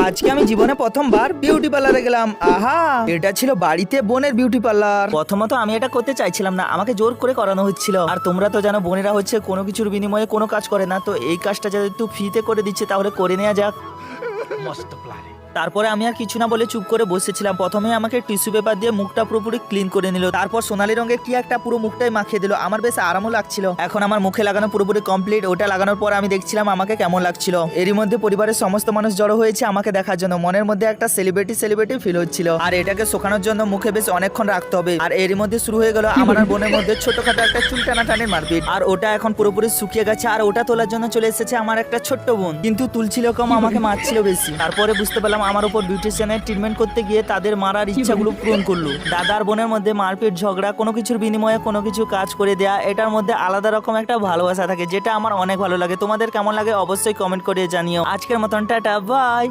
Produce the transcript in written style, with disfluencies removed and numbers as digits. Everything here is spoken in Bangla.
আজকে আমি জীবনে প্রথমবার বিউটি পার্লারে গেলাম। আহা, এটা ছিল বাড়িতে বোনের বিউটি পার্লার। প্রথমত আমি এটা করতে চাইছিলাম না, আমাকে জোর করে করানো হচ্ছিল। আর তোমরা তো জানো বোনেরা হচ্ছে কোনো কিছুর বিনিময়ে কোনো কাজ করে না, তো এই কাজটা যেহেতু ফ্রিতে করে দিচ্ছে তাহলে করে নেওয়া যাক। তারপরে আমি আর কিছু না বলে চুপ করে বসেছিলাম। প্রথমে আমাকে টিস্যু পেপার দিয়ে মুখটা পুরোপুরি ক্লিন করে নিল, তারপর সোনালী রঙের কি একটা পুরো মুখটাই মাখিয়ে দিল। আমার বেশ আরামও লাগছিল। এখন আমার মুখে লাগানো পুরোপুরি কমপ্লিট। ওটা লাগানোর পর আমি দেখছিলাম আমাকে কেমন লাগছিল। এরই মধ্যে পরিবারের সমস্ত মানুষ জড়ো হয়েছে আমাকে দেখার জন্য। মনের মধ্যে একটা সেলিব্রিটি ফিল হচ্ছিল। আর এটাকে শোকানোর জন্য মুখে বেশ অনেকক্ষণ রাখতে হবে। আর এরই মধ্যে শুরু হয়ে গেল আমার আর বোনের মধ্যে ছোটখাটো একটা চুল টানাটানির মারপিট। আর ওটা এখন পুরোপুরি শুকিয়ে গেছে। আর ওটা তোলার জন্য চলে এসেছে আমার একটা ছোট্ট বোন, কিন্তু তুলছিল কম, আমাকে মারছিল বেশি। তারপরে বুঝতে পারলাম আমার উপর বিউটিশিয়ানের ট্রিটমেন্ট করতে গিয়ে তাদের মারার ইচ্ছাগুলো পূরণ করলো। দাদার বোনের মধ্যে মারপিট, ঝগড়া, কোনো কিছুর বিনিময়ে কোনো কিছু কাজ করে দেয়া, এটার মধ্যে আলাদা রকম একটা ভালোবাসা থাকে, যেটা আমার অনেক ভালো লাগে। তোমাদের কেমন লাগে অবশ্যই কমেন্ট করে জানিও। আজকের মতন টাটা, বাই।